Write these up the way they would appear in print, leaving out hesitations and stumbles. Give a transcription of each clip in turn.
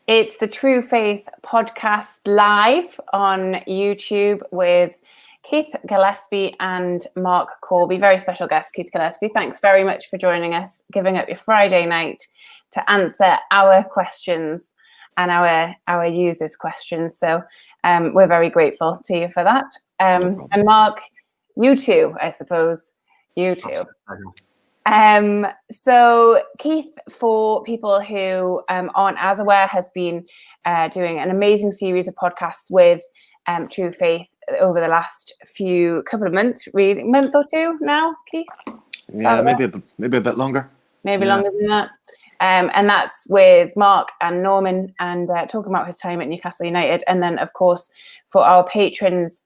It's the True Faith podcast live on YouTube with Keith Gillespie and Marc Corby. Very special guest, Keith Gillespie. Thanks very much for joining us, giving up your Friday night to answer our questions and our users' questions. So we're very grateful to you for that. And Marc, you too, I suppose. You too. So Keith, for people who aren't as aware, has been doing an amazing series of podcasts with True Faith over the last couple of months, really, month or two now, Keith? Yeah, maybe a bit longer. Maybe longer than that. And that's with Marc and Norman, and talking about his time at Newcastle United. And then, of course, for our patrons,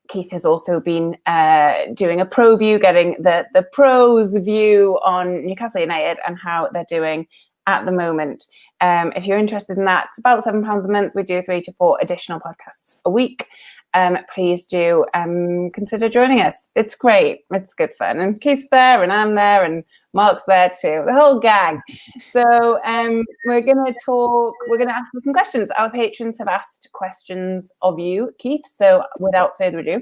Keith has also been doing a pro view, getting the pros view on Newcastle United and how they're doing at the moment. If you're interested in that, it's about £7 a month. We do 3 to 4 additional podcasts a week. Please do consider joining us. It's great. It's good fun. And Keith's there, and I'm there, and Marc's there too. The whole gang. So we're going to ask some questions. Our patrons have asked questions of you, Keith. So without further ado,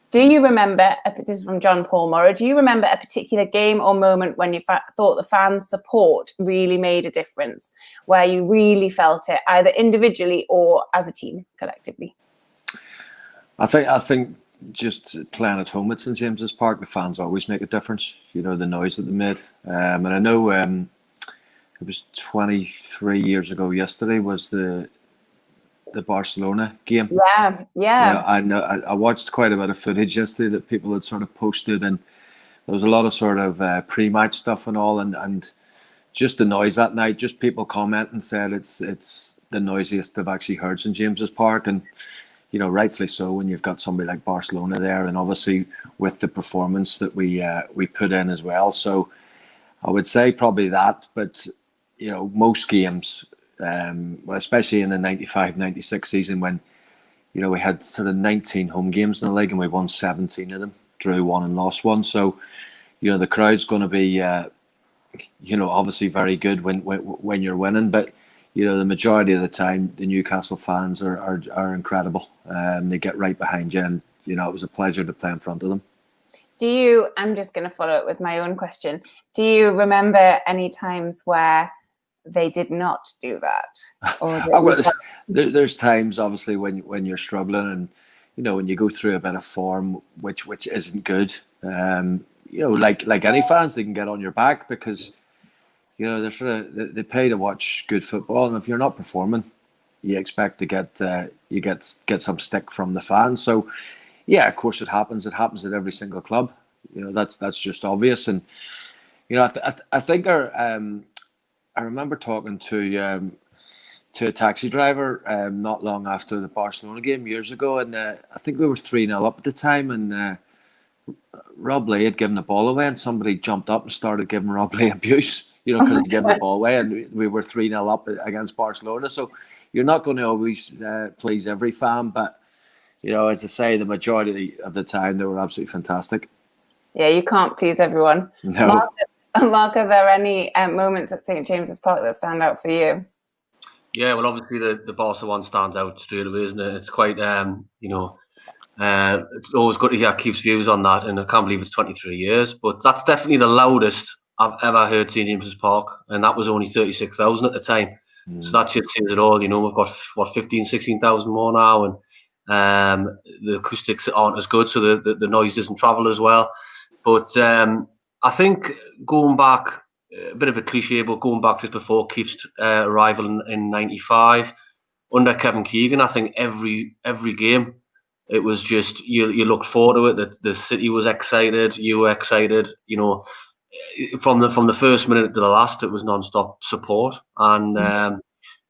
do you remember, this is from John Paul Morrow, do you remember a particular game or moment when you thought the fan support really made a difference, where you really felt it, either individually or as a team, collectively? I think just playing at home at St James's Park, the fans always make a difference. You know, the noise that they made. And I know it was 23 years ago yesterday was the Barcelona game. Yeah. I know. I watched quite a bit of footage yesterday that people had sort of posted, and there was a lot of sort of pre-match stuff and all, and just the noise that night. Just people commenting said it's the noisiest they've actually heard St James's Park, and you know, rightfully so when you've got somebody like Barcelona there, and obviously with the performance that we put in as well. So I would say probably that, but you know, most games. Especially in the 95-96 season when, you know, we had sort of 19 home games in the league and we won 17 of them, drew 1 and lost 1. So, you know, the crowd's going to be, you know, obviously very good when you're winning. But, you know, the majority of the time, the Newcastle fans are incredible. They get right behind you, and, you know, it was a pleasure to play in front of them. I'm just going to follow up with my own question. Do you remember any times where they did not do that? Or there's times obviously when you're struggling, and you know, when you go through a bit of form which isn't good, you know, like any fans, they can get on your back because, you know, they're sort of they pay to watch good football, and if you're not performing, you expect to get some stick from the fans. So yeah, of course it happens at every single club. You know, that's just obvious. And you know, I think I remember talking to a taxi driver not long after the Barcelona game years ago, and I think we were 3-0 up at the time, and Rob Lee had given the ball away, and somebody jumped up and started giving Rob Lee abuse, you know, because he gave the ball away, and we were 3-0 up against Barcelona. So you're not going to always please every fan, but you know, as I say, the majority of the time they were absolutely fantastic. Yeah, you can't please everyone. No. Marc, are there any moments at St James's Park that stand out for you? Yeah, well, obviously the Barca one stands out straight away, isn't it? It's quite, you know, it's always good to hear Keith's views on that, and I can't believe it's 23 years, but that's definitely the loudest I've ever heard St James's Park, and that was only 36,000 at the time. So that just says it all. You know, we've got 16,000 more now, and the acoustics aren't as good, so the noise doesn't travel as well. But I think going back, a bit of a cliche, but going back just before Keith's arrival in 95, under Kevin Keegan, I think every game, it was just, you looked forward to it, the city was excited, you were excited, you know, from the first minute to the last, it was non-stop support. And,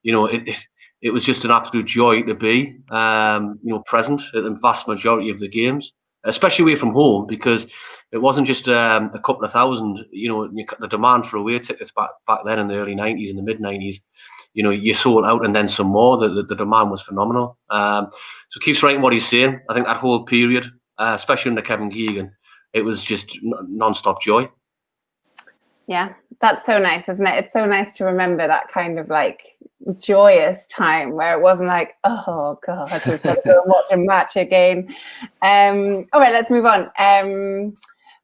you know, it was just an absolute joy to be, you know, present at the vast majority of the games, especially away from home, because it wasn't just a couple of thousand. You know, the demand for away tickets back then in the early 90s, in the mid 90s, you know, you sold out and then some more. The demand was phenomenal. So Keith's right in what he's saying. I think that whole period, especially under Kevin Keegan, it was just non-stop joy. Yeah, that's so nice, isn't it? It's so nice to remember that kind of like joyous time where it wasn't like, oh God, we've got to go and watch a match again. All right, let's move on.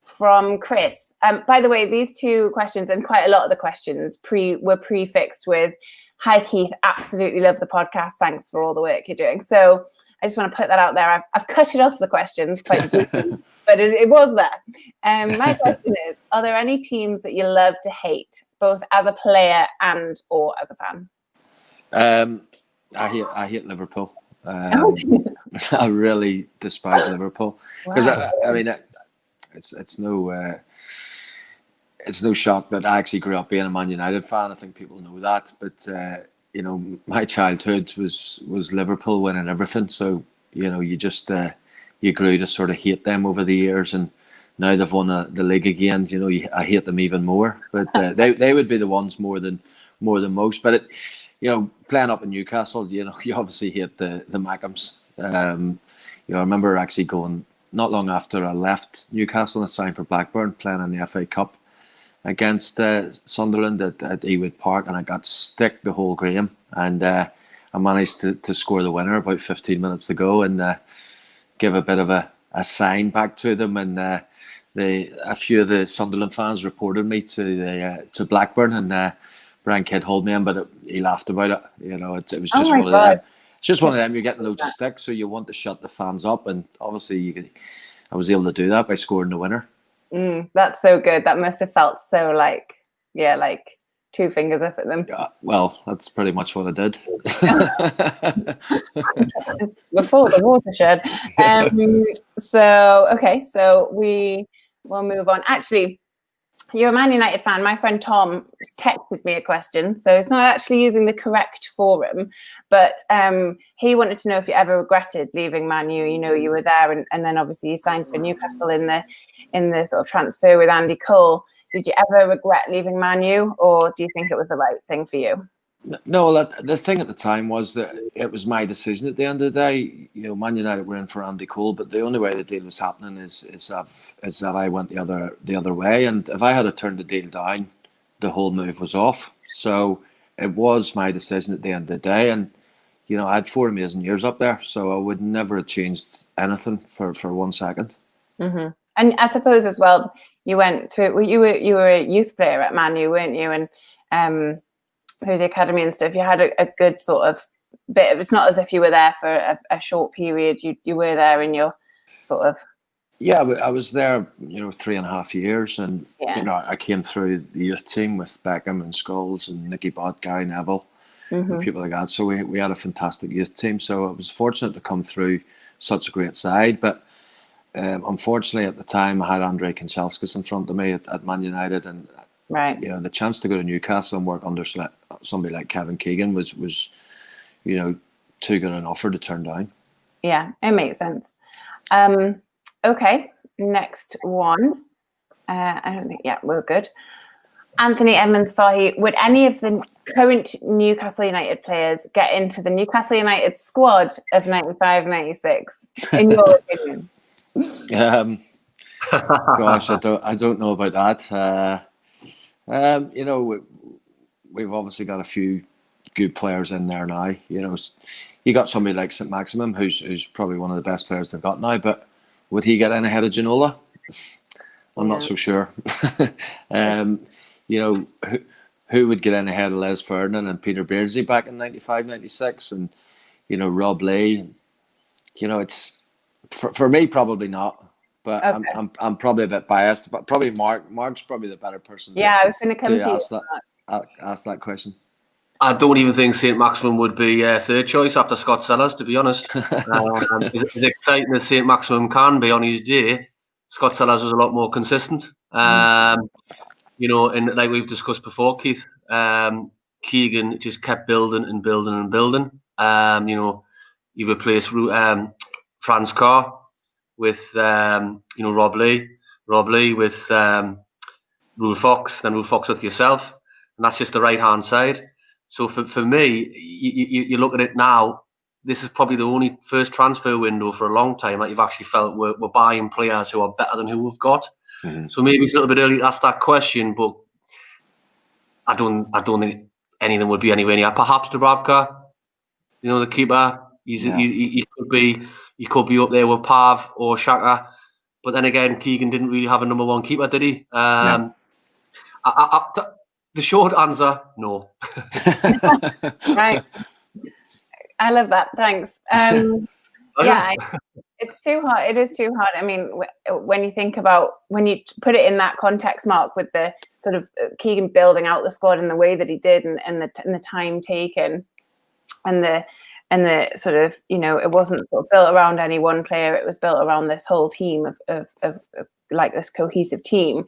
From Chris. By the way, these two questions and quite a lot of the questions were prefixed with, "Hi Keith, absolutely love the podcast. Thanks for all the work you're doing." So I just want to put that out there. I've cut it off the questions quite deeply, but it was there. My question is, are there any teams that you love to hate, both as a player and or as a fan? I hate Liverpool. I really despise Liverpool because I mean it's no shock that I actually grew up being a Man United fan. I think people know that, but you know, my childhood was Liverpool winning everything. So you know, you just you grew to sort of hate them over the years, and now they've won the league again. You know, I hate them even more. But they would be the ones more than most. But you know, playing up in Newcastle, you know, you obviously hate the Mackhams. You know, I remember actually going not long after I left Newcastle and signed for Blackburn, playing in the FA Cup against Sunderland at Ewood Park, and I got stick the whole game, and I managed to score the winner about 15 minutes to go, and give a bit of a sign back to them, and a few of the Sunderland fans reported me to Blackburn, and Brian Kidd held me in, but he laughed about it. You know, it was just one of them. It's just one of them. You're getting loads of stick, so you want to shut the fans up, and obviously I was able to do that by scoring the winner. That's so good. That must have felt so like two fingers up at them. Yeah, well, that's pretty much what I did. Before the watershed. So we will move on. Actually, you're a Man United fan. My friend Tom texted me a question, so it's not actually using the correct forum, but he wanted to know if you ever regretted leaving Man U. You know, you were there, and then obviously you signed for Newcastle in the sort of transfer with Andy Cole. Did you ever regret leaving Man U, or do you think it was the right thing for you? No, the thing at the time was that it was my decision at the end of the day. You know, Man United were in for Andy Cole, but the only way the deal was happening is that I went the other way. And if I had turned the deal down, the whole move was off. So it was my decision at the end of the day. And, you know, I had 4 amazing years up there, so I would never have changed anything for 1 second. Mm-hmm. And I suppose as well, you went through. You were a youth player at Man U, weren't you? And through the academy and stuff, you had a good sort of bit of, it's not as if you were there for a short period. You were there in your sort of. Yeah, I was there, you know, 3.5 years, and you know, I came through the youth team with Beckham and Scholes and Nicky Butt, Gary Neville, and people like that. So we had a fantastic youth team. So I was fortunate to come through such a great side, but unfortunately at the time I had Andrei Kanchelskis in front of me at Man United, and right, you know, the chance to go to Newcastle and work under somebody like Kevin Keegan was you know, too good an offer to turn down. Yeah, it makes sense. Okay, next one. I don't think, we're good. Anthony Edmonds-Fahy, would any of the current Newcastle United players get into the Newcastle United squad of 95-96, in your opinion? Gosh, I don't know about that. You know, we've obviously got a few good players in there now. You know, you got somebody like St. Maximum, who's probably one of the best players they've got now, but would he get in ahead of Ginola? I'm not so sure. You know, who would get in ahead of Les Ferdinand and Peter Beardsley back in 95-96, and you know, Rob Lee? You know, it's for me probably not. But okay. I'm probably a bit biased, but probably Marc's probably the better person. Yeah, I was going to come to ask that question. I don't even think St. Maximum would be third choice after Scott Sellers, to be honest. As exciting as St. Maximum can be on his day, Scott Sellers was a lot more consistent. You know, and like we've discussed before, Keith, Keegan just kept building and building and building. You know, he replaced Franz Carr with you know, Rob Lee with Rule Fox, then Rule Fox with yourself, and that's just the right hand side. So for me, you look at it now, this is probably the only first transfer window for a long time that you've actually felt we're buying players who are better than who we've got. So maybe it's a little bit early to ask that question, but I don't think any of them would be anywhere near. Perhaps Dubravka, the keeper. He could be up there with Pav or Shaka. But then again, Keegan didn't really have a number one keeper, did he? No. The short answer, no. Right. I love that. Thanks. Yeah, it's too hard. It is too hard. I mean, when you put it in that context, Marc, with the sort of Keegan building out the squad in the way that he did, and the time taken, and the sort of, it wasn't sort of built around any one player. It was built around this whole team of like this cohesive team.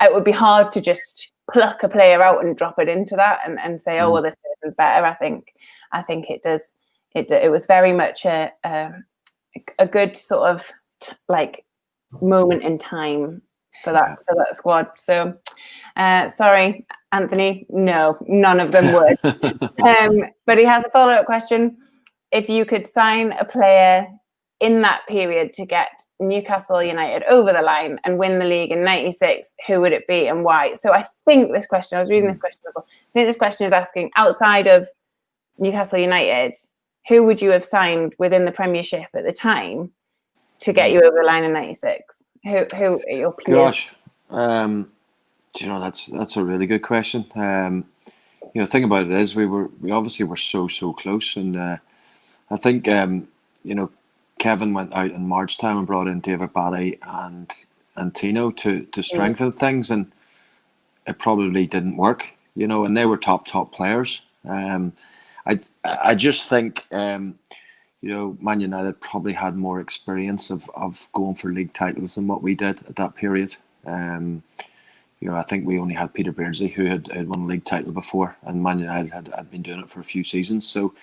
It would be hard to just pluck a player out and drop it into that and say, oh, well, this person's better. I think it does. It was very much a good sort of like moment in time for that squad. So sorry, Anthony, no, none of them would. But he has a follow-up question. If you could sign a player in that period to get Newcastle United over the line and win the league in '96, who would it be and why? So I think this question, I was reading this question before, I think this question is asking, outside of Newcastle United, who would you have signed within the Premiership at the time to get you over the line in '96? Who are your peers? Gosh, that's a really good question. The thing about it is we obviously were so close, and I think Kevin went out in March time and brought in David Batty and Tino to strengthen things, and it probably didn't work. And they were top players. I just think, Man United probably had more experience of going for league titles than what we did at that period. I think we only had Peter Beardsley, who had won a league title before, and Man United had been doing it for a few seasons. So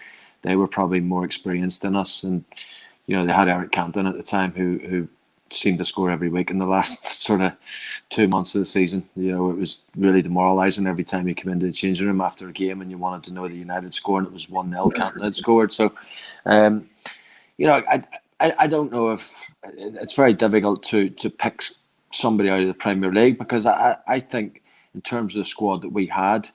they were probably more experienced than us. And, they had Eric Cantona at the time, who seemed to score every week in the last sort of 2 months of the season. It was really demoralising every time you come into the changing room after a game and you wanted to know the United score, and it was 1-0 Cantona had scored. So, I don't know if it's very difficult to pick somebody out of the Premier League, because I think in terms of the squad that we had,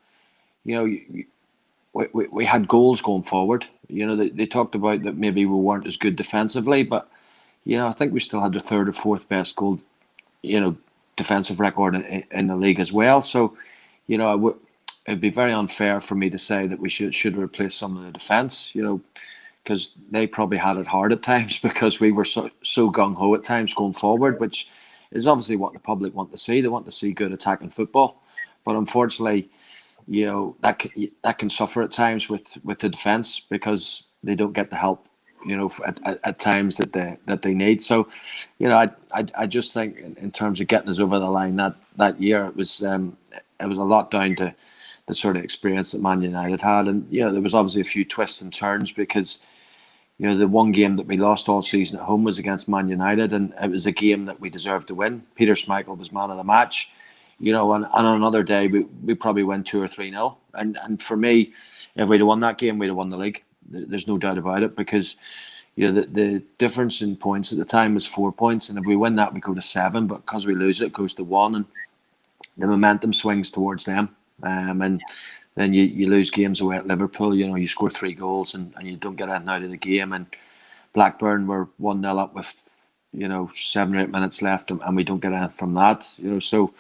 we had goals going forward. They talked about that maybe we weren't as good defensively, but I think we still had the third or fourth best goal, defensive record in the league as well. So, it'd be very unfair for me to say that we should replace some of the defence, because they probably had it hard at times, because we were so gung-ho at times going forward, which is obviously what the public want to see. They want to see good attacking football. But unfortunately, that can suffer at times with the defence, because they don't get the help, at times that they need. So, I just think in terms of getting us over the line that year, it was a lot down to the sort of experience that Man United had. And, there was obviously a few twists and turns, because, the one game that we lost all season at home was against Man United, and it was a game that we deserved to win. Peter Schmeichel was man of the match. And on another day, we probably win 2 or 3-0. And for me, if we'd have won that game, we'd have won the league. There's no doubt about it, because the difference in points at the time was 4 points, and if we win that, we go to 7. But because we lose it goes to 1, and the momentum swings towards them. And then you lose games away at Liverpool. You score 3 goals and you don't get anything out of the game. And Blackburn were 1-0 up with 7 or 8 minutes left, and we don't get anything from that. So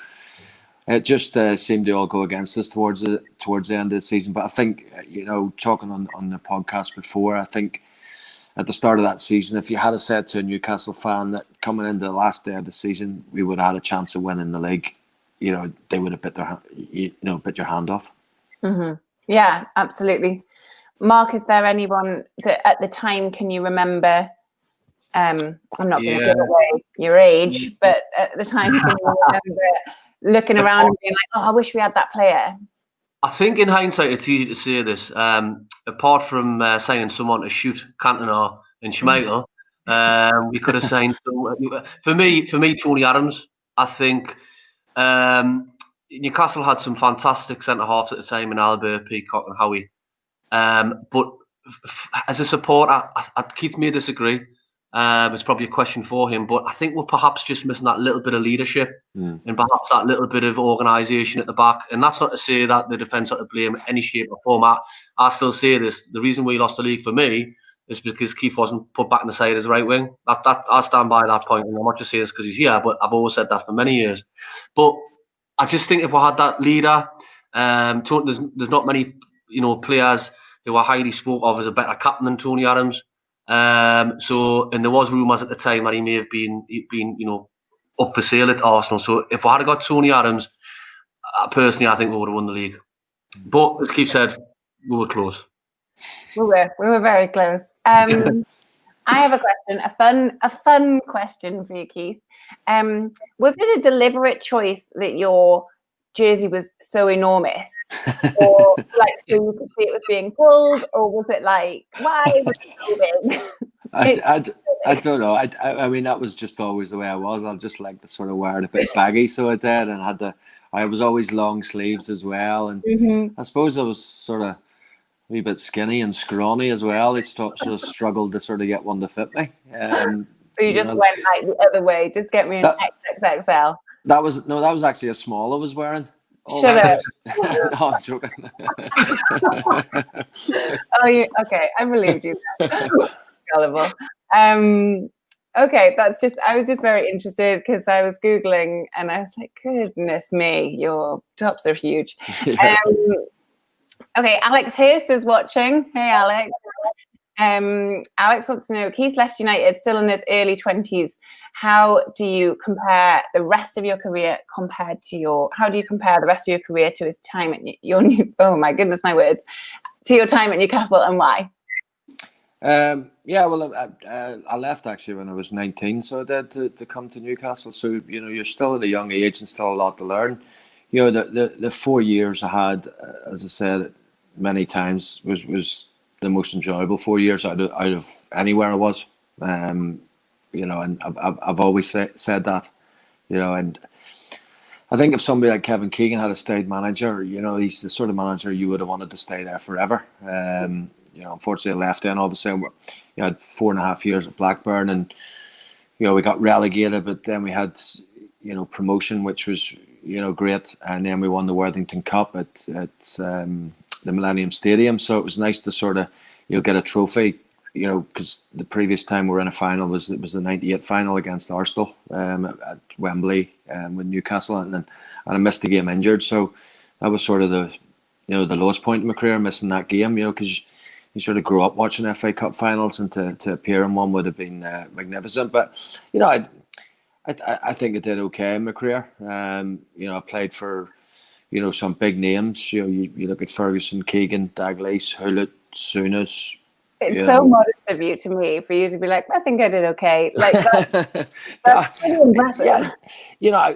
it just seemed to all go against us towards the end of the season. But I think, talking on the podcast before, I think at the start of that season, if you had said to a Newcastle fan that coming into the last day of the season we would have had a chance of winning the league, they would have bit your hand off. Mm-hmm. Yeah, absolutely. Marc, is there anyone that at the time can you remember? I'm not going to give away your age, but at the time, can you remember looking around and being like, "Oh, I wish we had that player"? I think in hindsight, it's easy to say this. Apart from signing someone to shoot Cantona and Schmeichel, we could have signed some. For me, Tony Adams. I think Newcastle had some fantastic centre halves at the time in Albert, Peacock, and Howie. But as a supporter, Keith may disagree, It's probably a question for him, but I think we're perhaps just missing that little bit of leadership and perhaps that little bit of organisation at the back. And that's not to say that the defence ought to blame in any shape or form. I still say this: the reason we lost the league for me is because Keith wasn't put back in the side as a right wing. That I stand by that point, and I'm not just saying this because he's here, but I've always said that for many years. But I just think if we had that leader, there's not many players who are highly spoke of as a better captain than Tony Adams. And there was rumours at the time that he may have been up for sale at Arsenal. So if we had got Tony Adams, personally, I think we would have won the league. But as Keith said, we were close. We were very close. I have a question, a fun question for you, Keith. Was it a deliberate choice that your jersey was so enormous, or like so you could see it was being pulled, or was it like, why was it so big? I don't know. I mean, that was just always the way I was. I just like to sort of wear it a bit baggy, so I did, and I was always long sleeves as well, and I suppose I was sort of a wee bit skinny and scrawny as well. They sort of struggled to sort of get one to fit me. So you just went like the other way, just get me an XXXL. That was actually a small I was wearing. Shut up. No, I'm joking. Okay, I believed you. Gullible. Okay, I was just very interested because I was Googling and I was like, goodness me, your tops are huge. Okay, Alex Hurst is watching. Hey, Alex. Alex wants to know, Keith left United still in his early 20s. How do you compare the rest of your career how do you compare the rest of your career to his time at to your time at Newcastle, and why? I left actually when I was 19, so I did to come to Newcastle. So you're still at a young age and still a lot to learn. The 4 years I had, as I said many times, was the most enjoyable 4 years out of anywhere I was. And I've always said that, and I think if somebody like Kevin Keegan had stayed manager, he's the sort of manager you would have wanted to stay there forever. Unfortunately I left then. Obviously, I had 4.5 years at Blackburn, and we got relegated, but then we had promotion, which was great, and then we won the Worthington Cup at the Millennium Stadium. So it was nice to sort of get a trophy. Because the previous time we were in a final was the '98 final against Arsenal at Wembley with Newcastle, and I missed the game injured. So that was sort of the lowest point in my career, missing that game. Because you sort of grew up watching FA Cup finals, and to appear in one would have been magnificent. But I think I did okay in my career. I played for some big names. You look at Ferguson, Keegan, Dalglish, Hulett, Souness. It's so modest of you for you to be like, I think I did okay. Like that's pretty impressive. Yeah.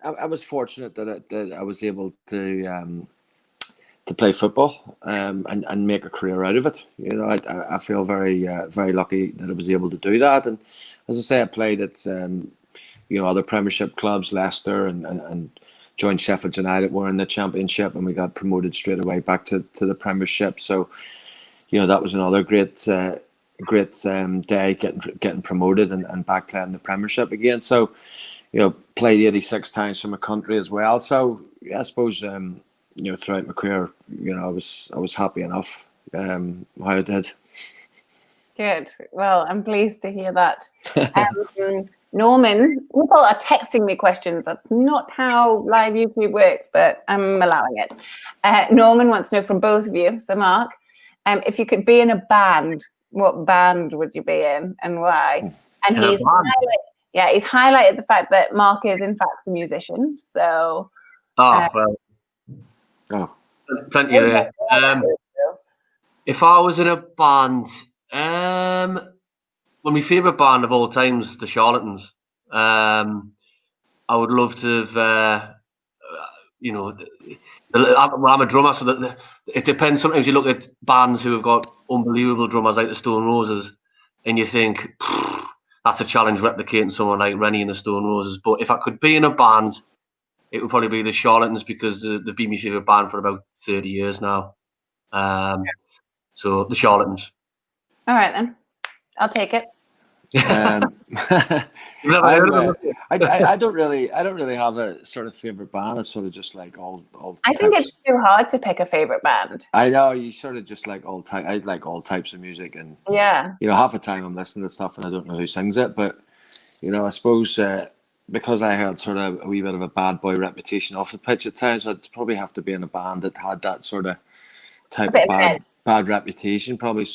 I was fortunate that I was able to play football and make a career out of it. I feel very very lucky that I was able to do that. And as I say, I played at other Premiership clubs, Leicester, and joined Sheffield United. We're in the Championship, and we got promoted straight away back to the Premiership. So. That was another great day, getting promoted and back playing the Premiership again. So, played 86 times for my country as well. So, I suppose, throughout my career, I was happy enough how I did. Good. Well, I'm pleased to hear that. Norman, people are texting me questions. That's not how live YouTube works, but I'm allowing it. Norman wants to know from both of you, so Marc, if you could be in a band, what band would you be in and why? And he's highlighted the fact that Marc is in fact a musician. So plenty of it. If I was in a band, well, my favourite band of all time is the Charlatans. I would love to have, I'm a drummer, so it depends. Sometimes you look at bands who have got unbelievable drummers like the Stone Roses, and you think that's a challenge replicating someone like Rennie and the Stone Roses. But if I could be in a band, it would probably be the Charlatans, because they've been my favourite band for about 30 years now. So the Charlatans. All right then, I'll take it. You've never heard of them? I don't really have a sort of favorite band. It's sort of just like all. I think it's too hard to pick a favorite band. I know, you sort of just like all type. I like all types of music, and yeah, half the time I'm listening to stuff and I don't know who sings it, but I suppose because I had sort of a wee bit of a bad boy reputation off the pitch at times, I'd probably have to be in a band that had that sort of type of bad reputation. Probably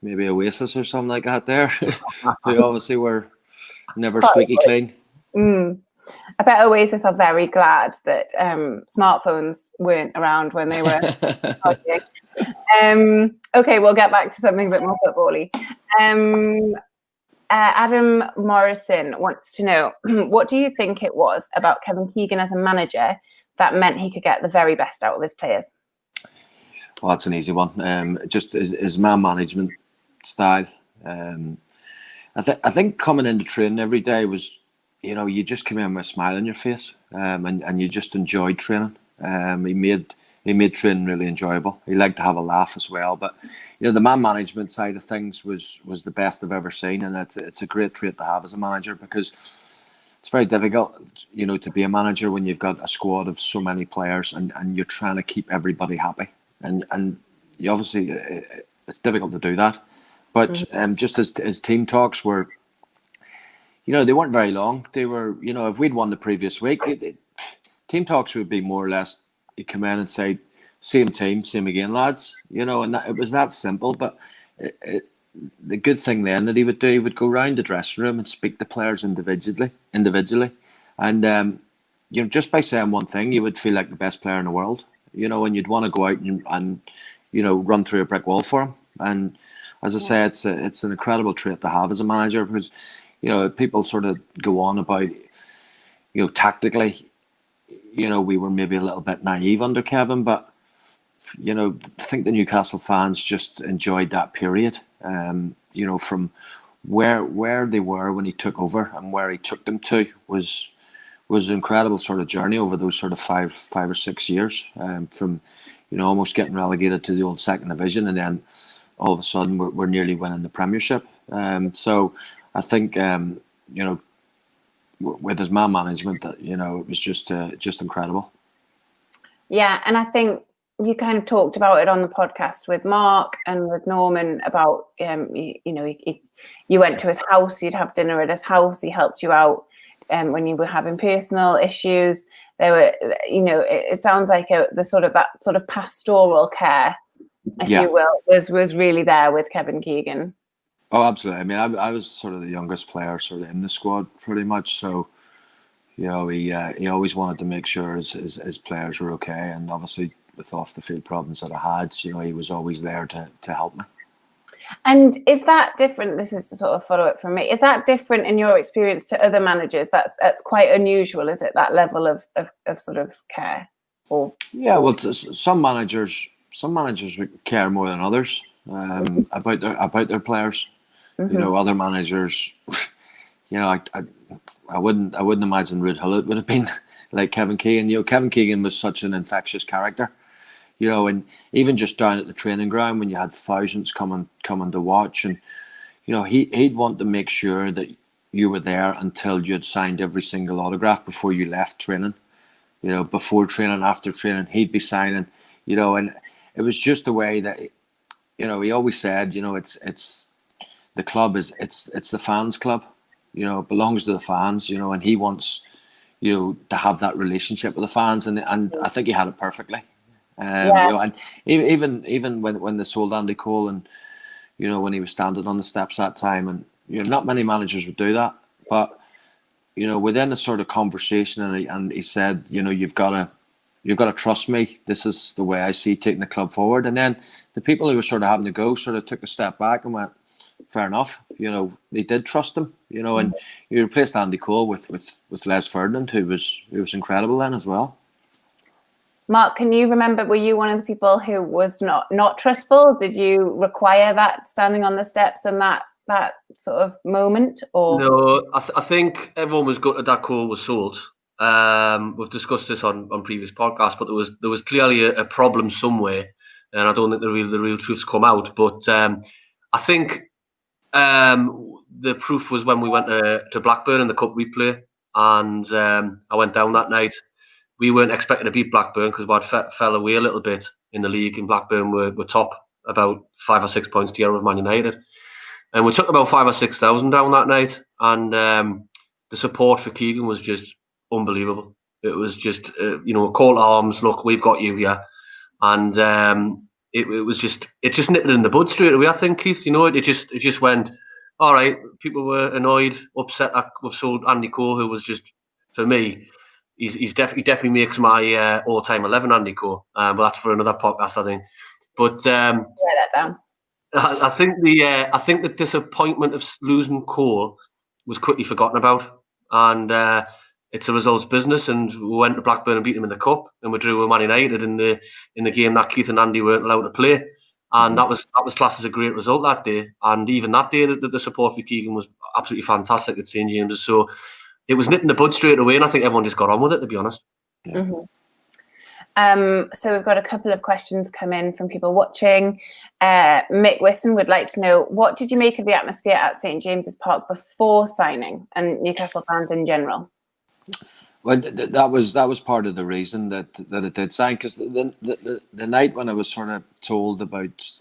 maybe Oasis or something like that. There, who obviously were never squeaky clean. I bet Oasis are very glad that smartphones weren't around when they were okay, we'll get back to something a bit more football-y. Adam Morrison wants to know, what do you think it was about Kevin Keegan as a manager that meant he could get the very best out of his players? Well, that's an easy one. Just his man management style. I think coming into training every day was, you just come in with a smile on your face, and you just enjoyed training. He made training really enjoyable. He liked to have a laugh as well. But the man management side of things was the best I've ever seen, and it's a great trait to have as a manager, because it's very difficult, to be a manager when you've got a squad of so many players and you're trying to keep everybody happy, and you obviously it's difficult to do that. But just as team talks were, they weren't very long. They were, if we'd won the previous week, team talks would be more or less, you come in and say, same team, same again, lads. And it was that simple. But the good thing then that he would do, he would go round the dressing room and speak to players individually. And, just by saying one thing, you would feel like the best player in the world, and you'd want to go out and run through a brick wall for him. And as I say, it's an incredible trait to have as a manager, because, people sort of go on about, tactically, we were maybe a little bit naive under Kevin, but, I think the Newcastle fans just enjoyed that period, from where they were when he took over and where he took them to was an incredible sort of journey over those sort of five or 6 years, from, almost getting relegated to the old second division, and then all of a sudden we're nearly winning the Premiership. So I think, with his man management, it was just incredible. Yeah, and I think you kind of talked about it on the podcast with Marc and with Norman about, you went to his house, you'd have dinner at his house, he helped you out when you were having personal issues. There were, it sounds like that sort of pastoral care, if you will, was really there with Kevin Keegan. Oh, absolutely. I mean, I was sort of the youngest player sort of in the squad pretty much. So, he always wanted to make sure his players were okay. And obviously with off the field problems that I had, he was always there to help me. And is that different? This is sort of follow-up from me. Is that different in your experience to other managers? That's quite unusual, is it? That level of sort of care? Well, some managers would care more than others about their players. Other managers, I wouldn't imagine Ruud Gullit would have been like Kevin Keegan. Kevin Keegan was such an infectious character. And even just down at the training ground when you had thousands coming to watch, and he'd want to make sure that you were there until you had signed every single autograph before you left training. Before training, after training, he'd be signing. And it was just the way that he always said, it's the club it's the fans' club. It belongs to the fans. And he wants to have that relationship with the fans, and I think he had it perfectly. And even when they sold Andy Cole, and when he was standing on the steps that time, and not many managers would do that, but within a sort of conversation, and he said, you've got to trust me. This is the way I see taking the club forward. And then the people who were sort of having to go sort of took a step back and went, fair enough. They did trust him. And you replaced Andy Cole with Les Ferdinand, who was incredible then as well. Marc, can you remember, were you one of the people who was not trustful? Did you require that standing on the steps and that sort of moment? Or no, I think everyone was gutted that Cole was sold. We've discussed this on previous podcasts, but there was clearly a problem somewhere, and I don't think the real truth's come out. But I think the proof was when we went to Blackburn in the cup replay, and I went down that night. We weren't expecting to beat Blackburn because we fell away a little bit in the league, and Blackburn were top about 5 or 6 points clear of Man United. And we took about 5,000 or 6,000 down that night, and the support for Keegan was just unbelievable. It was just, a call to arms. Look, we've got you here, and it just nipped it in the bud straight away. I think, Keith, it just went. All right, people were annoyed, upset that we've sold Andy Cole, who was just, for me, he definitely makes my all-time 11 Andy Cole. But that's for another podcast, I think. But write that down. I think the disappointment of losing Cole was quickly forgotten about, and it's a results business. And we went to Blackburn and beat them in the cup, and we drew with Man United in the game that Keith and Andy weren't allowed to play, and that was classed as a great result that day. And even that day, the support for Keegan was absolutely fantastic at St James's. So it was nipping the bud straight away, and I think everyone just got on with it, to be honest. Yeah. So we've got a couple of questions come in from people watching. Mick Wisson would like to know, what did you make of the atmosphere at St James's Park before signing, and Newcastle fans in general? Well, that was part of the reason that it did sign, because the night when I was sort of told about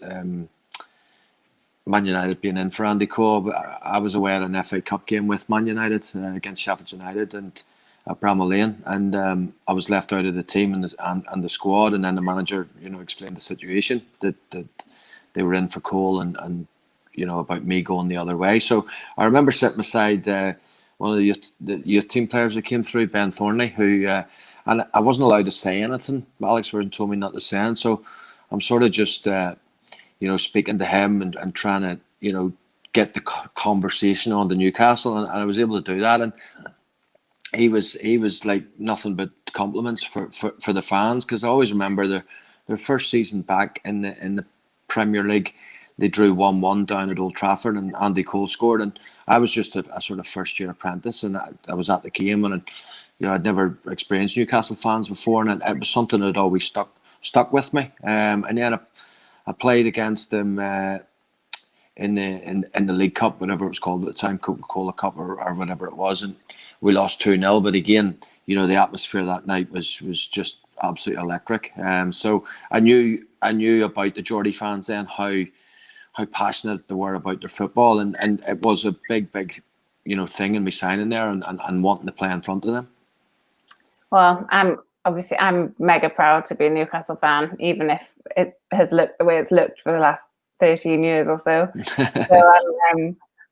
Man United being in for Andy Cole, I was away at an FA Cup game with Man United against Sheffield United and at Bramall Lane, and I was left out of the team and the squad, and then the manager, explained the situation that they were in for Cole and about me going the other way. So I remember sitting beside one of the youth team players that came through, Ben Thornley, who and I wasn't allowed to say anything. Alex Vernon told me not to say anything, so I'm sort of just speaking to him and trying to get the conversation on to Newcastle, and I was able to do that. And he was like nothing but compliments for the fans, because I always remember their first season back in the Premier League. They drew 1-1 down at Old Trafford, and Andy Cole scored. And I was just a sort of first-year apprentice, and I was at the game, and I'd never experienced Newcastle fans before, and it was something that always stuck with me. And then I played against them in the League Cup, whatever it was called at the time, Coca-Cola Cup or whatever it was, and we lost 2-0. But again, the atmosphere that night was just absolutely electric. So I knew about the Geordie fans then, how passionate they were about their football, and it was a big thing in me signing there and wanting to play in front of them. Well, I'm mega proud to be a Newcastle fan, even if it has looked the way it's looked for the last 13 years or so. So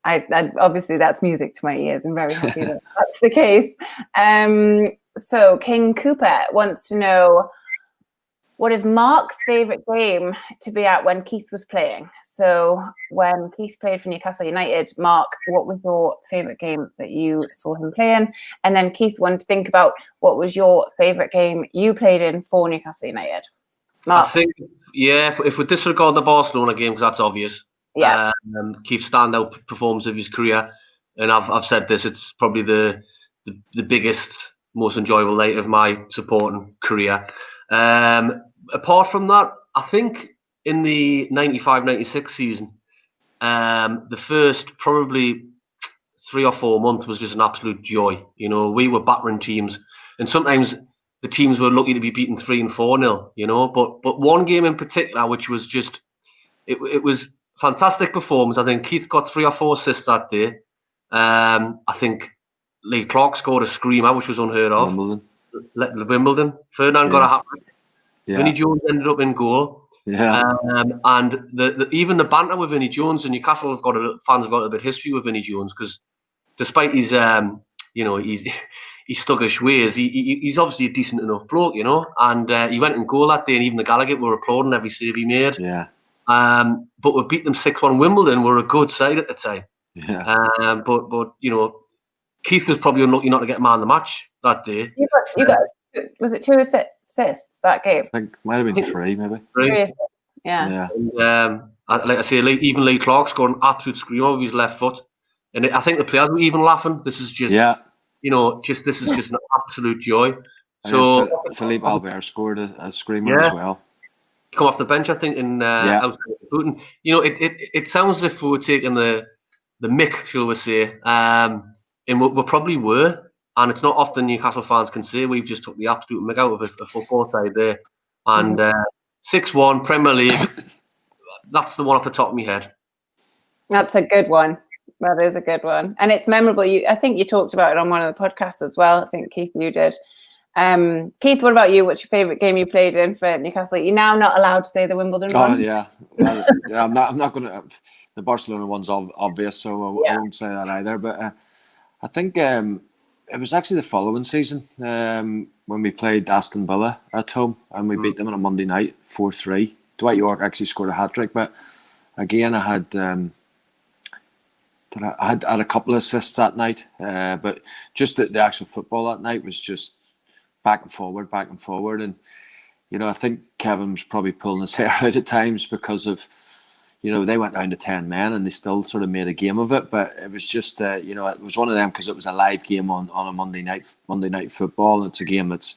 I obviously that's music to my ears. I'm very happy that that's the case. So King Cooper wants to know, what is Marc's favourite game to be at when Keith was playing? So when Keith played for Newcastle United, Marc, what was your favourite game that you saw him playing? And then Keith wanted to think about, what was your favourite game you played in for Newcastle United? Marc? I think, if we disregard the Barcelona game, because that's obvious. Yeah. Keith's standout performance of his career, and I've said this, it's probably the biggest, most enjoyable night of my supporting career. Apart from that, I think in the 95-96 season, the first probably 3 or 4 months was just an absolute joy. We were battering teams, and sometimes the teams were lucky to be beaten 3 and 4-0. But one game in particular, which was just it was fantastic performance. I think Keith got 3 or 4 assists that day. I think Lee Clark scored a screamer, which was unheard of. Wimbledon. Ferdinand got a hat-trick. Yeah. Vinnie Jones ended up in goal. Yeah. And even the banter with Vinnie Jones, and Newcastle fans have got a bit of history with Vinnie Jones, because despite his his sluggish ways, he's obviously a decent enough bloke, And he went in goal that day, and even the Gallagher were applauding every save he made. Yeah. But we beat them 6-1 Wimbledon. We're a good side at the time. Yeah. But Keith was probably unlucky not to get man of the match that day. You got was it 2 assists that game? I think might have been 3, maybe. 3 assists. Yeah. And, like I say, even Lee Clark scored an absolute screamer with his left foot, and I think the players were even laughing. This is just, this is just an absolute joy. So Philippe Albert scored a screamer as well. Come off the bench, I think, in outside the Putin. It sounds as if we were taking the mick, shall we say, and we probably were. And it's not often Newcastle fans can say we've just took the absolute mick out of a football side there. And 6-1 Premier League, that's the one off the top of my head. That's a good one. That is a good one, and it's memorable. I think you talked about it on one of the podcasts as well. I think Keith, you did. Keith, what about you? What's your favourite game you played in for Newcastle? You're now not allowed to say the Wimbledon one. Oh yeah, well, I'm not going to. The Barcelona one's obvious, so I won't say that either. But I think it was actually the following season when we played Aston Villa at home and we beat them on a Monday night 4-3. Dwight York actually scored a hat-trick, but again I had a couple of assists that night. But just the actual football that night was just back and forward, and I think Kevin was probably pulling his hair out at times because of. They went down to 10 men and they still sort of made a game of it. But it was just, it was one of them because it was a live game on a Monday night football. And it's a game that's,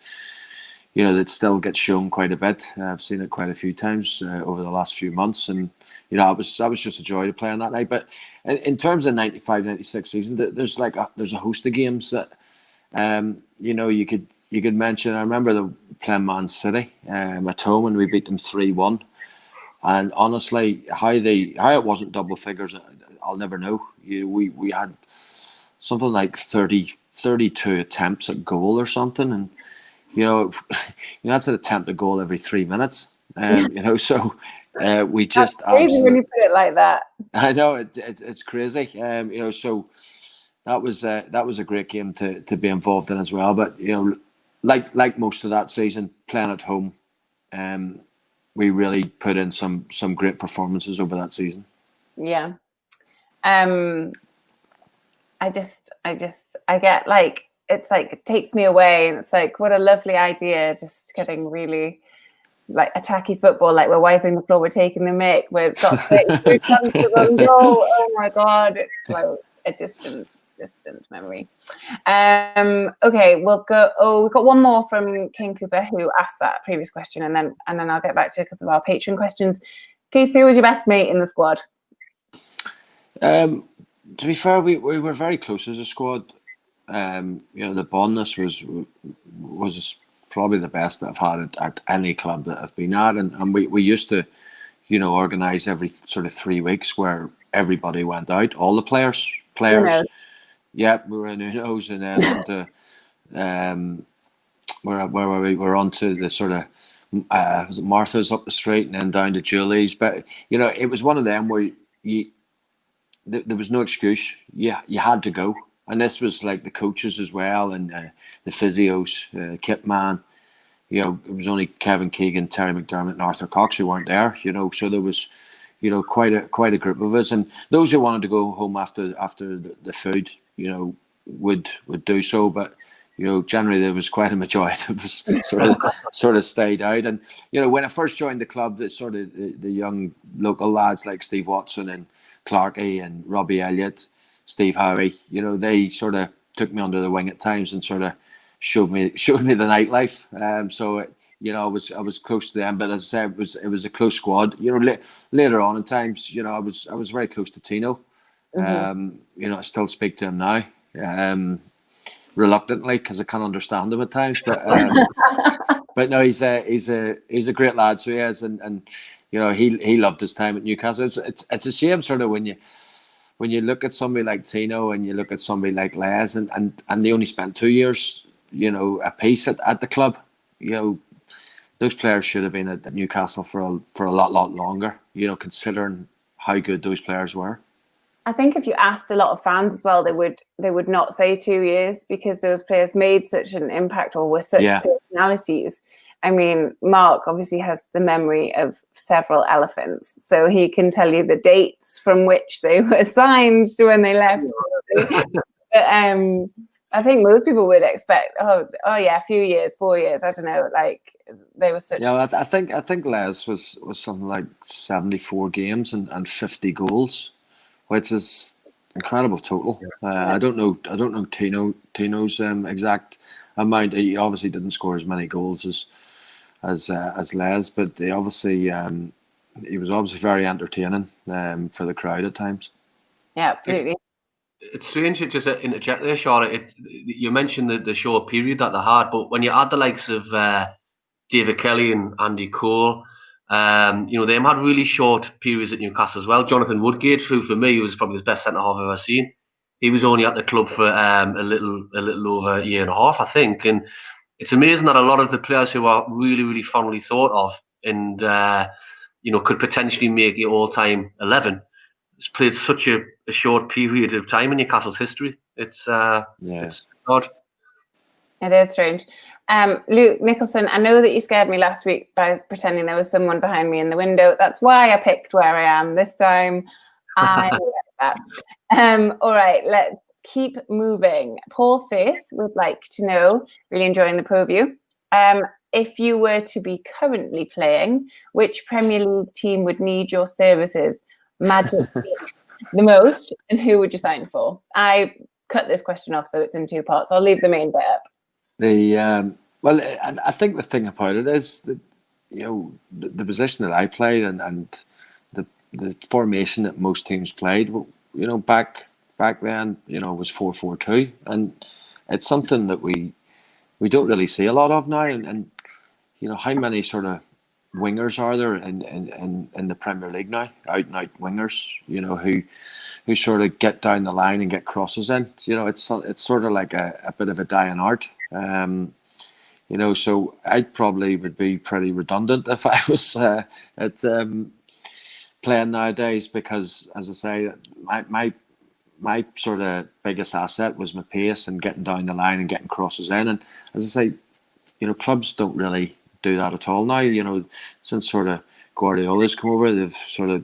that still gets shown quite a bit. I've seen it quite a few times over the last few months. And, that was just a joy to play on that night. But in terms of 95-96 season, there's a host of games that, you could mention. I remember playing Man City at home and we beat them 3-1. And honestly, how it wasn't double figures, I'll never know. We had something like 32 attempts at goal or something, and that's an attempt at goal every 3 minutes. So we just that's crazy when you put it like that. I know it's crazy. So that was a great game to be involved in as well. But like most of that season, playing at home, we really put in some great performances over that season. Yeah. I get like, it's like, it takes me away and it's like, what a lovely idea. Just getting really like attacky football. Like we're wiping the floor, we're taking the mick, we've got 32 chances on goal. Oh my God. It's like a distant memory. Okay, we'll go. Oh, we've got one more from King Cooper who asked that previous question, and then I'll get back to a couple of our Patreon questions. Keith, who was your best mate in the squad? To be fair, we were very close as a squad. The bondness was probably the best that I've had at any club that I've been at, and we used to, organise every sort of 3 weeks where everybody went out, all the players. Yeah, we were in Uno's and then where were we? We're on to the sort of was it Martha's up the street and then down to Julie's. But it was one of them where there was no excuse. Yeah, you had to go, and this was like the coaches as well and the physios, kit man. It was only Kevin Keegan, Terry McDermott, and Arthur Cox who weren't there. So there was. Quite a group of us, and those who wanted to go home after the food, would do so. But generally there was quite a majority of us sort of stayed out. And when I first joined the club, the young local lads like Steve Watson and Clarkey and Robbie Elliott, Steve Howie, they sort of took me under the wing at times and sort of showed me the nightlife. I was close to them, but as I said, it was a close squad. Later on in times, I was very close to Tino. I still speak to him now, reluctantly because I can't understand him at times. But no, he's a great lad. So he is, and he loved his time at Newcastle. It's a shame sort of when you look at somebody like Tino and you look at somebody like Les, and they only spent 2 years, a piece at the club. Those players should have been at Newcastle for a lot longer, considering how good those players were. I think if you asked a lot of fans as well, they would not say 2 years because those players made such an impact or were such personalities. I mean, Marc obviously has the memory of several elephants, so he can tell you the dates from which they were signed to when they left. But I think most people would expect, oh yeah, a few years, 4 years. I don't know, like they were such. Yeah, I think Les was something like 74 games and 50 goals, which is incredible total. I don't know Tino's exact amount. He obviously didn't score as many goals as Les, but he was obviously very entertaining for the crowd at times. Yeah, absolutely. It's strange to just interject there, Charlotte. You mentioned the short period that they had, but when you add the likes of David Kelly and Andy Cole, they had really short periods at Newcastle as well. Jonathan Woodgate, who for me was probably the best centre half I've ever seen. He was only at the club for a little over a year and a half, I think. And it's amazing that a lot of the players who are really, really fondly thought of and could potentially make your all-time 11 has played such a short period of time in Newcastle's history. It's odd. It is strange. Luke Nicholson, I know that you scared me last week by pretending there was someone behind me in the window. That's why I picked where I am this time. I get that. All right, let's keep moving. Paul Faith would like to know, really enjoying the preview, if you were to be currently playing, which Premier League team would need your services magically the most, and who would you sign for? I cut this question off, so it's in two parts. I'll leave the main bit up. I think the thing about it is that the position that I played and the formation that most teams played, back then, was 4-4-2, and it's something that we don't really see a lot of now. And how many sort of wingers are there in the Premier League now? Out and out wingers, who sort of get down the line and get crosses in. It's sort of like a bit of a dying art. So I probably would be pretty redundant if I was playing nowadays, because, as I say, my sort of biggest asset was my pace and getting down the line and getting crosses in. And as I say, clubs don't really do that at all now. Since sort of Guardiola's come over, they've sort of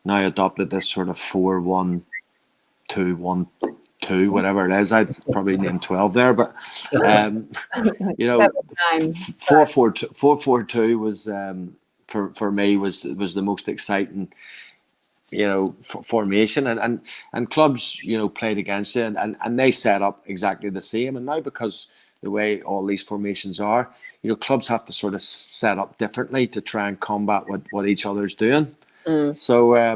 now adopted this sort of 4-1-2-1-2, whatever it is. I'd probably name 12 there, but 4-4-2 was for me was the most exciting formation, and clubs played against it, and they set up exactly the same. And now, because the way all these formations are, clubs have to sort of set up differently to try and combat what each other's doing. So I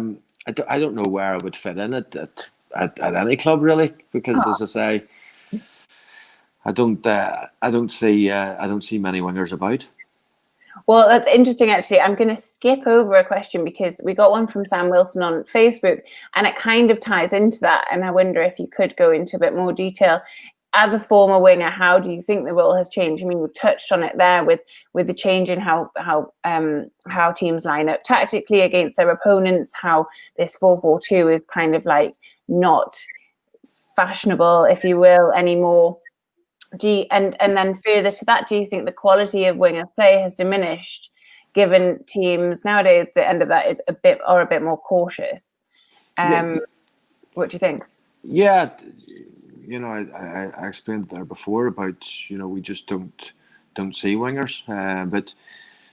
don't know where I would fit in at any club, really, because as I say, I don't see many wingers about. Well, that's interesting, actually. I'm going to skip over a question because we got one from Sam Wilson on Facebook, and it kind of ties into that. And I wonder if you could go into a bit more detail. As a former winger, how do you think the role has changed? I mean, we've touched on it there with the change in how teams line up tactically against their opponents, how this 4-4-2 is kind of like not fashionable, if you will, anymore. And then further to that, do you think the quality of winger play has diminished, given teams nowadays the end of that is a bit more cautious? What do you think? Yeah, I explained there before about we just don't see wingers, but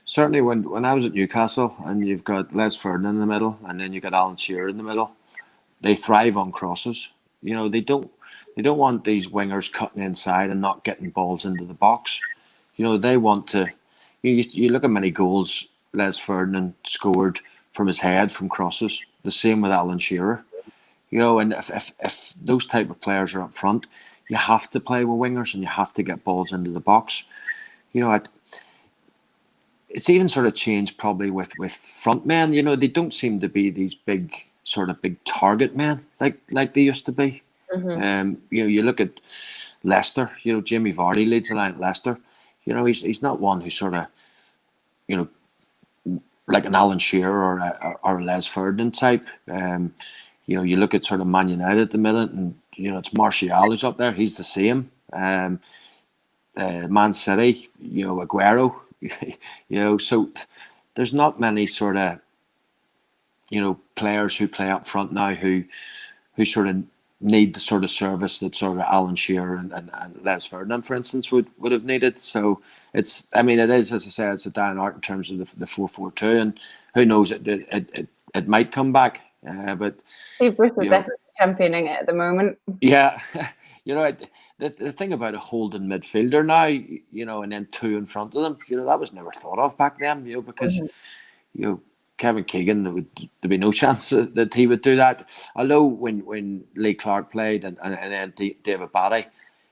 certainly when I was at Newcastle and you've got Les Ferdinand in the middle and then you got Alan Shearer in the middle, they thrive on crosses. They don't want these wingers cutting inside and not getting balls into the box. They want to. You look at many goals Les Ferdinand scored from his head from crosses. The same with Alan Shearer. And if those type of players are up front, you have to play with wingers and you have to get balls into the box. It's even sort of changed probably with front men. They don't seem to be these big target men like they used to be. Mm-hmm. You look at Leicester. Jamie Vardy leads the line at Leicester. He's not one who sort of, like an Alan Shearer or a Les Ferdinand type. You look at sort of Man United at the minute, and it's Martial who's up there. He's the same. Man City, Aguero. So there's not many sort of players who play up front now who sort of need the sort of service that sort of Alan Shearer and Les Ferdinand, for instance, would have needed. So it is, as I say, it's a dying art in terms of the 4-4-2, and who knows, it might come back. But Steve Bruce is definitely championing it at the moment. Yeah, the thing about a holding midfielder now, and then two in front of them, that was never thought of back then, because Kevin Keegan, there'd be no chance that he would do that. Although when Lee Clark played and then David Batty,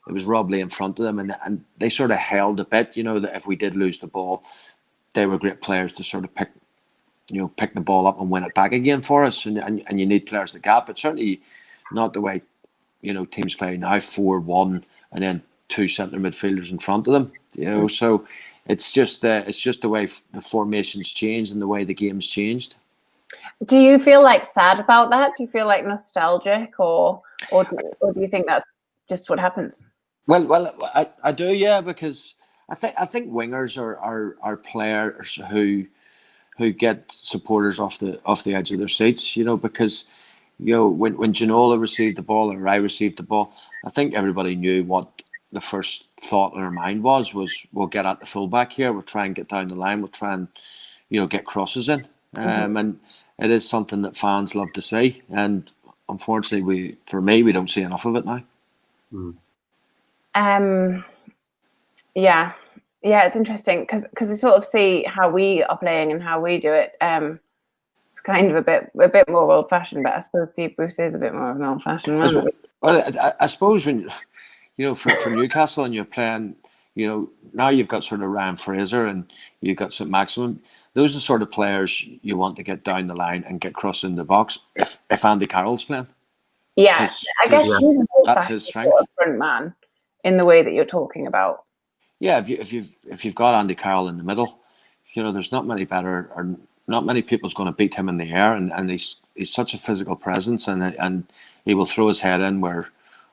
it was Rob Lee in front of them, and they sort of held a bit. That if we did lose the ball, they were great players to sort of pick the ball up and win it back again for us. And you need players to gap, but certainly not the way teams play now, 4-1, and then 2 centre midfielders in front of them. So it's just the way the formations changed and the way the game's changed. Do you feel sad about that? Do you feel nostalgic, or do you think that's just what happens? Well, I do, yeah, because I think wingers are players who get supporters off the edge of their seats, because when Ginola received the ball or I received the ball, I think everybody knew what the first thought in our mind was we'll get at the fullback here, we'll try and get down the line, we'll try and get crosses in, and it is something that fans love to see, and unfortunately we don't see enough of it now. Yeah, it's interesting because you sort of see how we are playing and how we do it. It's kind of a bit more old fashioned, but I suppose Steve Bruce is a bit more of an old fashioned man. Well, I suppose when for Newcastle and you're playing, now you've got sort of Ryan Fraser and you've got St. Maximin. Those are the sort of players you want to get down the line and get crossed in the box. If Andy Carroll's playing, yeah, I guess that's his strength. Front man in the way that you're talking about. Yeah, if you've got Andy Carroll in the middle, there's not many better, or not many people's going to beat him in the air, and he's such a physical presence, and he will throw his head in where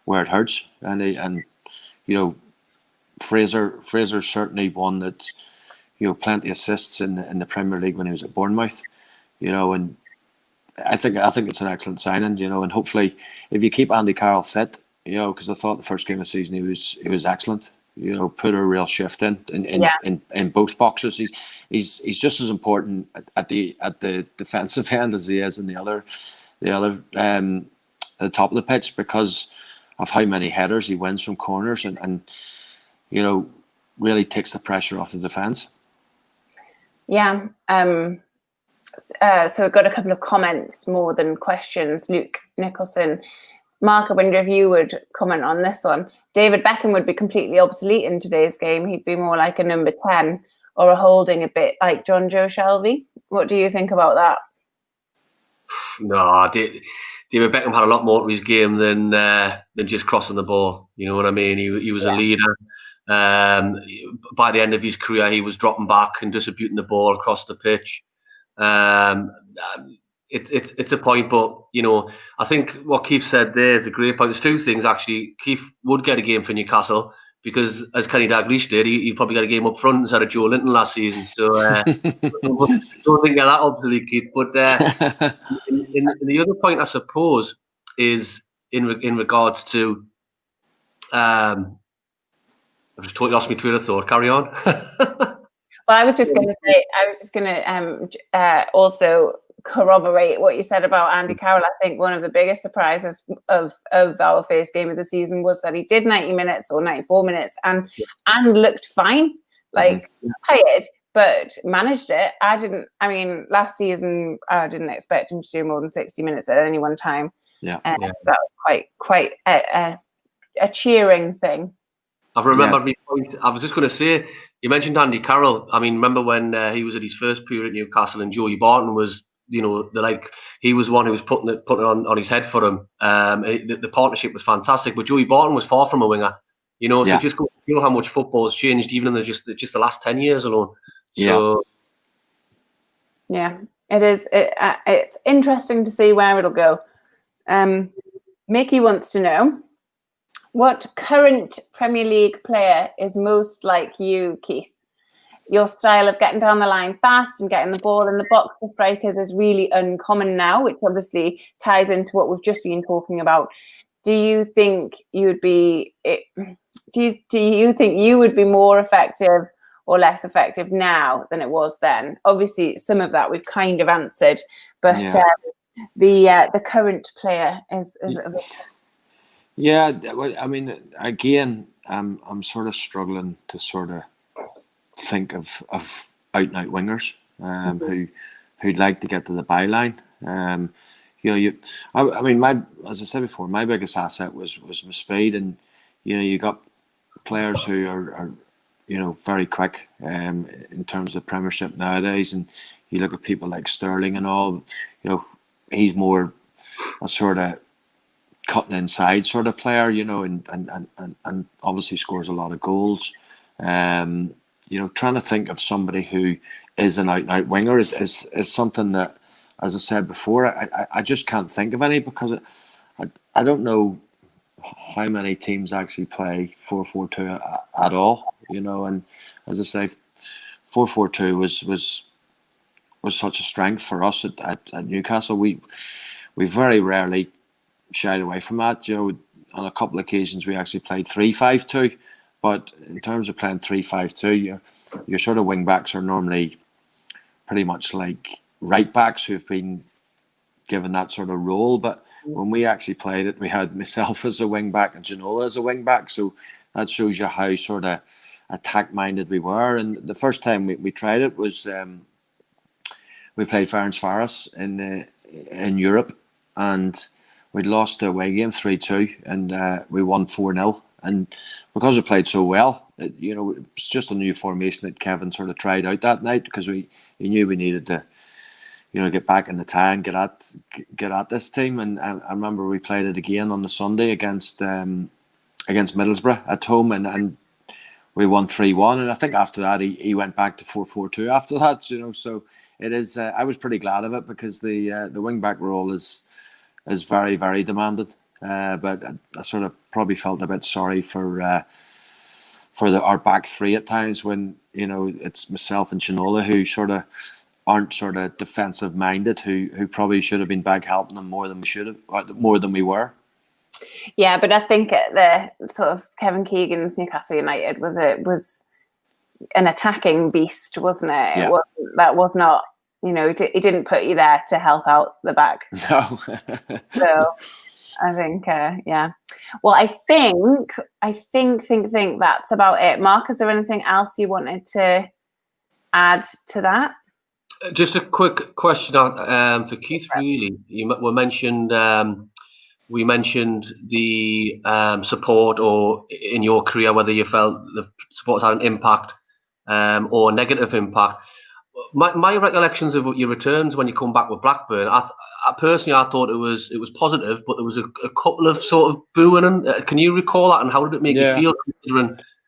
it hurts, and Fraser's certainly one that plenty assists in the Premier League when he was at Bournemouth, and I think it's an excellent signing, and hopefully if you keep Andy Carroll fit, because I thought the first game of the season he was excellent. Put a real shift in both boxes. He's just as important at the defensive end as he is in the other at the top of the pitch, because of how many headers he wins from corners and really takes the pressure off the defence. Yeah. So we've got a couple of comments more than questions. Luke Nicholson. Marc, I wonder if you would comment on this one. David Beckham would be completely obsolete in today's game. He'd be more like a number 10 or a holding, a bit like John Joe Shelby. What do you think about that? No, David Beckham had a lot more to his game than just crossing the ball. You know what I mean? He was a leader. By the end of his career, he was dropping back and distributing the ball across the pitch. It's a point, but I think what Keith said there is a great point. There's two things actually. Keith would get a game for Newcastle because, as Kenny Dalglish did, he probably got a game up front instead of Joe Linton last season. So don't think of that obviously, Keith. But in the other point, I suppose, is in regards to I've just totally lost my train of thought. Carry on. Well, I was just going to also corroborate what you said about Andy Carroll. I think one of the biggest surprises of our first game of the season was that he did 90 minutes or 94 minutes and looked fine, tired, but managed it. Last season I didn't expect him to do more than 60 minutes at any one time. So that was quite a cheering thing. I've remembered my point. I was just going to say, you mentioned Andy Carroll. I mean, remember when he was at his first period at Newcastle and Joey Barton was, he was one who was putting it on his head for him. The partnership was fantastic, but Joey Barton was far from a winger. So just go, how much football has changed even in just the last 10 years alone. So, yeah, it is. It's interesting to see where it'll go. Mickey wants to know, what current Premier League player is most like you, Keith? Your style of getting down the line fast and getting the ball in the box for strikers is really uncommon now, which obviously ties into what we've just been talking about. Do you think you would be? Do you think you would be more effective or less effective now than it was then? Obviously, some of that we've kind of answered, but the current player is. Yeah, I mean, again, I'm sort of struggling to sort of think of out and out wingers who who'd like to get to the byline. I mean, as I said before, my biggest asset was my speed, and you got players who are very quick in terms of Premiership nowadays, and you look at people like Sterling and all. He's more a sort of cutting inside sort of player, and obviously scores a lot of goals. Trying to think of somebody who is an out and out winger is something that, as I said before, I just can't think of any, because I don't know how many teams actually play 4-4-2 at all, and as I say, 4-4-2 was such a strength for us at Newcastle. We very rarely shied away from that. On a couple of occasions we actually played 3-5-2, but in terms of playing 3-5-2, your sort of wing backs are normally pretty much like right backs who've been given that sort of role. But when we actually played it, we had myself as a wing back and Ginola as a wing back, so that shows you how sort of attack minded we were. And the first time we tried it was we played Ferencváros in Europe, and we'd lost the away game 3-2, and we won 4-0. And because we played so well, it was just a new formation that Kevin sort of tried out that night, because he knew we needed to get back in the tie and get at this team. And I remember we played it again on the Sunday against Middlesbrough at home, and we won 3-1. And I think after that he went back to 4-4-2 after that. So it is. I was pretty glad of it, because the wing back role is very, very demanding. But I sort of probably felt a bit sorry for our back three at times, when it's myself and Ginola who sort of aren't sort of defensive minded, who probably should have been back helping them more than we should have, or more than we were. Yeah, but I think the sort of Kevin Keegan's Newcastle United was an attacking beast, wasn't it? Yeah. That was not, he didn't put you there to help out the back. No. So I think, yeah. Well, I think that's about it. Marc, is there anything else you wanted to add to that? Just a quick question for Keith. Really, we mentioned the support, or in your career, whether you felt the support had an impact or a negative impact. My recollections of your returns when you come back with Blackburn, I personally thought it was positive, but there was a couple of sort of booing. Can you recall that, and how did it make you feel,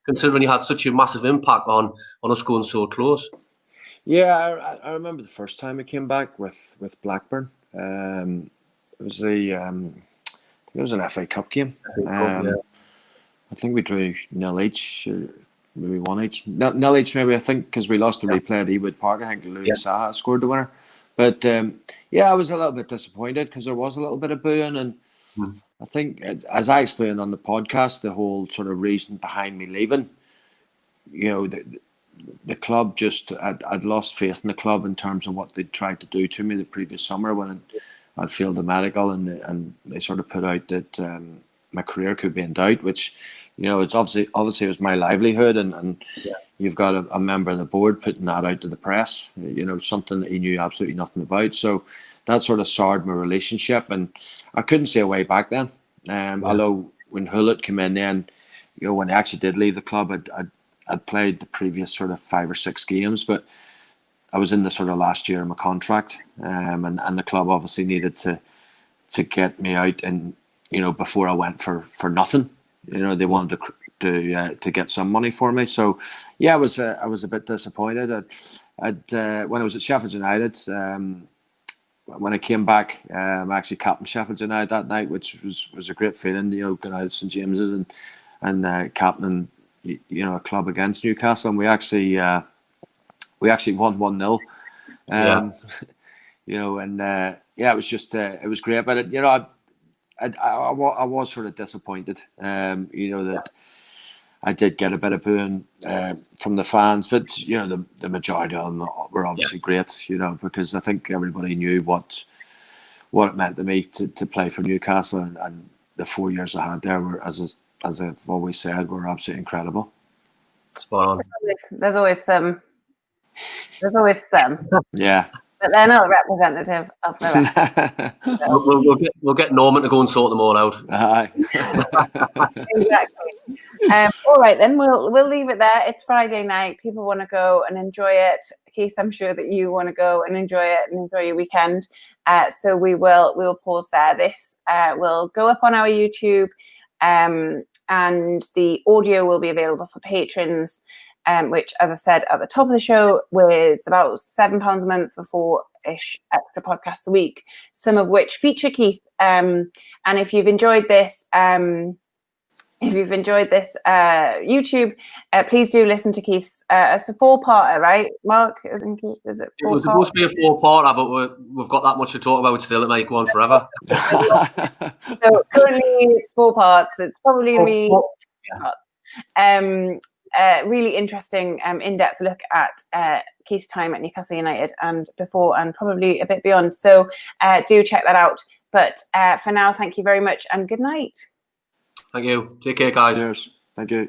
considering you had such a massive impact on us going so close? Yeah, I remember the first time I came back with Blackburn. It was it was an FA Cup game. I think we drew 0 each, maybe 1 each. 0 each, maybe, I think, because we lost the replay at Ewood Park. I think Louis Saha scored the winner. But I was a little bit disappointed, because there was a little bit of booing, and I think, as I explained on the podcast, the whole sort of reason behind me leaving, the club just, I'd lost faith in the club in terms of what they'd tried to do to me the previous summer when I'd failed the medical, and they sort of put out that my career could be in doubt, which, it's obviously it was my livelihood, and you've got a member of the board putting that out to the press, something that he knew absolutely nothing about. So that sort of soured my relationship, and I couldn't see a way back then. Although when Hulett came in then, when I actually did leave the club, I'd played the previous sort of 5 or 6 games, but I was in the sort of last year of my contract, and the club obviously needed to get me out, and before I went for nothing. They wanted to get some money for me. So yeah, I was a bit disappointed. When I was at Sheffield United, when I came back, I actually captained Sheffield United that night, which was a great feeling. Going out to St James's and captaining a club against Newcastle, and we actually won 1-0. It was just it was great, but I was sort of disappointed, that I did get a bit of booing from the fans, but the majority of them were obviously great, because I think everybody knew what it meant to me to play for Newcastle, and the 4 years I had there were, as I've always said, were absolutely incredible. Spot on. There's always some. Yeah. but they're not representative of the rest. We'll get Norman to go and sort them all out. Aye. Exactly. All right, then we'll leave it there. It's Friday night. People want to go and enjoy it. Keith, I'm sure that you want to go and enjoy it and enjoy your weekend. So we'll pause there. This will go up on our YouTube, and the audio will be available for patrons. Which, as I said at the top of the show, was about £7 a month for 4-ish extra podcasts a week, some of which feature Keith. And if you've enjoyed this, YouTube, please do listen to Keith's. It's a 4-parter, right, Mark? Is it 4-part? It was supposed to be a 4-parter, but we've got that much to talk about still. It might go on forever. So currently it's 4 parts. It's probably going to be 2 parts. Really interesting, in-depth look at Keith's time at Newcastle United and before, and probably a bit beyond. So do check that out. But for now, thank you very much and good night. Thank you. Take care, guys. Cheers. Thank you.